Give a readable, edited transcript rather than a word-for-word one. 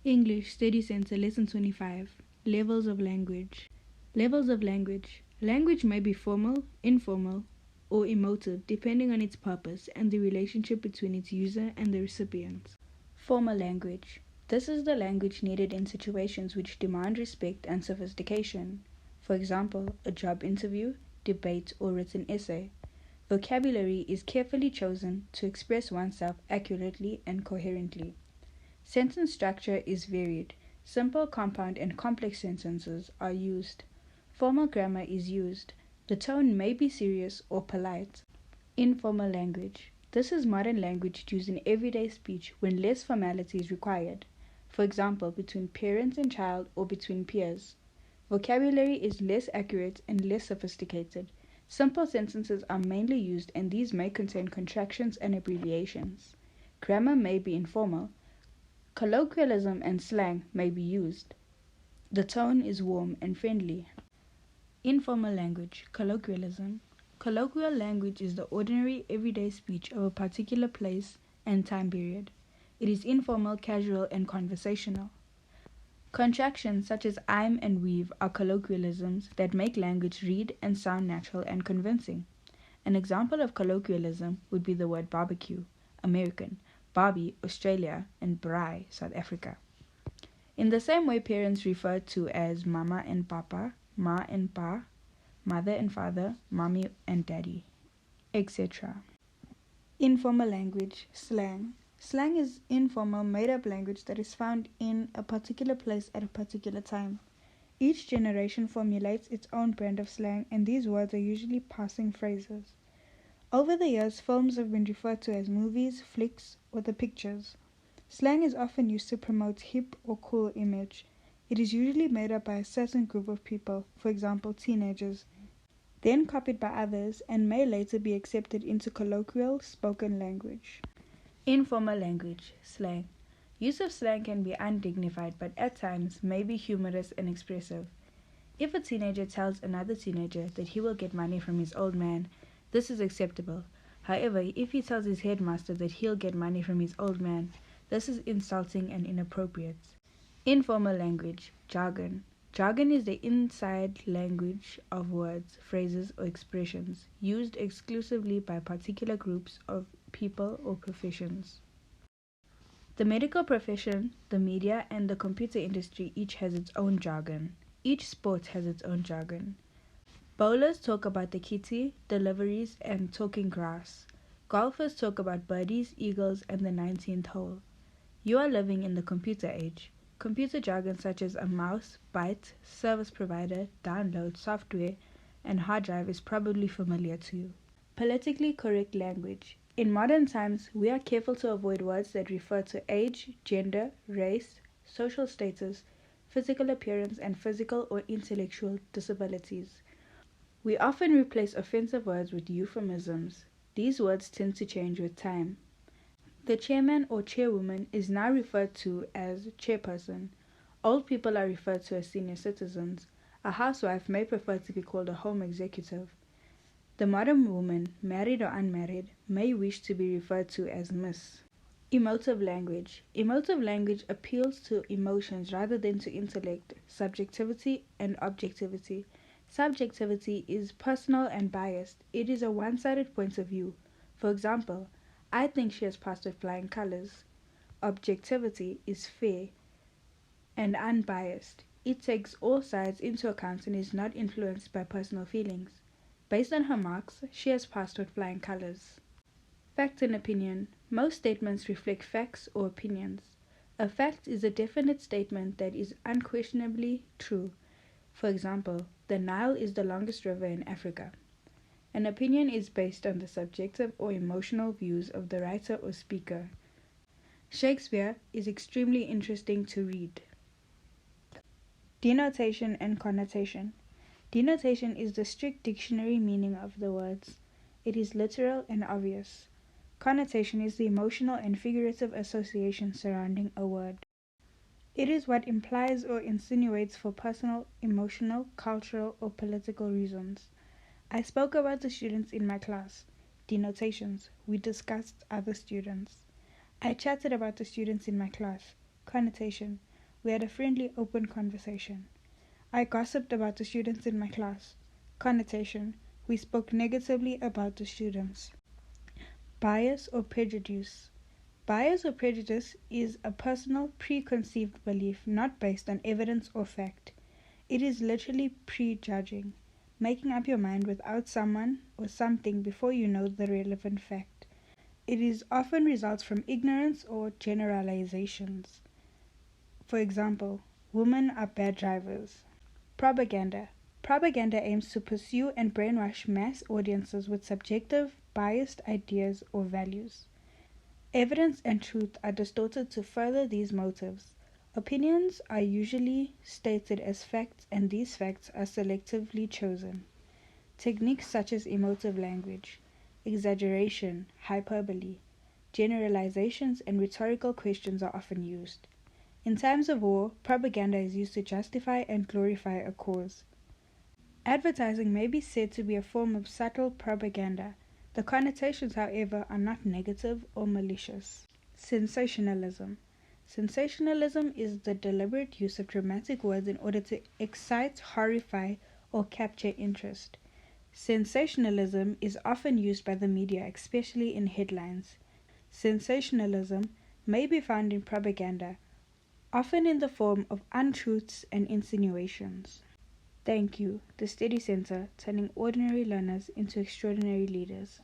English Steducentre Lesson 25 Levels of Language. Levels of language. Language may be formal, informal, or emotive depending on its purpose and the relationship between its user and the recipient. Formal language. This is the language needed in situations which demand respect and sophistication. For example, a job interview, debate, or written essay. Vocabulary is carefully chosen to express oneself accurately and coherently. Sentence structure is varied. Simple, compound, and complex sentences are used. Formal grammar is used. The tone may be serious or polite. Informal language. This is modern language used in everyday speech when less formality is required. For example, between parent and child or between peers. Vocabulary is less accurate and less sophisticated. Simple sentences are mainly used and these may contain contractions and abbreviations. Grammar may be informal. Colloquialism and slang may be used. The tone is warm and friendly. Informal language, colloquialism. Colloquial language is the ordinary, everyday speech of a particular place and time period. It is informal, casual, and conversational. Contractions such as I'm and we've are colloquialisms that make language read and sound natural and convincing. An example of colloquialism would be the word barbecue, American, Barbie, Australia, and braai, South Africa. In the same way parents refer to as mama and papa, ma and pa, mother and father, mommy and daddy, etc. Informal language, slang. Slang is informal, made-up language that is found in a particular place at a particular time. Each generation formulates its own brand of slang, and these words are usually passing phrases. Over the years, films have been referred to as movies, flicks, or the pictures. Slang is often used to promote hip or cool image. It is usually made up by a certain group of people, for example, teenagers, then copied by others, and may later be accepted into colloquial spoken language. Informal language, slang. Use of slang can be undignified, but at times may be humorous and expressive. If a teenager tells another teenager that he will get money from his old man, this is acceptable. However, if he tells his headmaster that he'll get money from his old man, this is insulting and inappropriate. Informal language, jargon. Jargon is the inside language of words, phrases, or expressions used exclusively by particular groups of people or professions. The medical profession, the media, and the computer industry each has its own jargon. Each sport has its own jargon. Bowlers talk about the kitty, deliveries, and talking grass. Golfers talk about birdies, eagles, and the 19th hole. You are living in the computer age. Computer jargon such as a mouse, byte, service provider, download, software, and hard drive is probably familiar to you. Politically correct language. In modern times, we are careful to avoid words that refer to age, gender, race, social status, physical appearance, and physical or intellectual disabilities. We often replace offensive words with euphemisms. These words tend to change with time. The chairman or chairwoman is now referred to as chairperson. Old people are referred to as senior citizens. A housewife may prefer to be called a home executive. The modern woman, married or unmarried, may wish to be referred to as Miss. Emotive language. Emotive language appeals to emotions rather than to intellect, subjectivity, and objectivity. Subjectivity is personal and biased. It is a one-sided point of view. For example, I think she has passed with flying colors. Objectivity is fair and unbiased. It takes all sides into account and is not influenced by personal feelings. Based on her marks, she has passed with flying colors. Fact and opinion. Most statements reflect facts or opinions. A fact is a definite statement that is unquestionably true. For example, the Nile is the longest river in Africa. An opinion is based on the subjective or emotional views of the writer or speaker. Shakespeare is extremely interesting to read. Denotation and connotation. Denotation is the strict dictionary meaning of the words. It is literal and obvious. Connotation is the emotional and figurative association surrounding a word. It is what implies or insinuates for personal, emotional, cultural, or political reasons. I spoke about the students in my class. Denotations. We discussed other students. I chatted about the students in my class. Connotation. We had a friendly, open conversation. I gossiped about the students in my class. Connotation. We spoke negatively about the students. Bias or prejudice. Bias or prejudice is a personal, preconceived belief not based on evidence or fact. It is literally prejudging, making up your mind without someone or something before you know the relevant fact. It is often results from ignorance or generalizations. For example, women are bad drivers. Propaganda. Propaganda aims to pursue and brainwash mass audiences with subjective, biased ideas or values. Evidence and truth are distorted to further these motives. Opinions are usually stated as facts, and these facts are selectively chosen. Techniques such as emotive language, exaggeration, hyperbole, generalizations, and rhetorical questions are often used. In times of war, propaganda is used to justify and glorify a cause. Advertising may be said to be a form of subtle propaganda. The connotations, however, are not negative or malicious. Sensationalism. Sensationalism is the deliberate use of dramatic words in order to excite, horrify, or capture interest. Sensationalism is often used by the media, especially in headlines. Sensationalism may be found in propaganda, often in the form of untruths and insinuations. Thank you, the Steducentre, turning ordinary learners into extraordinary leaders.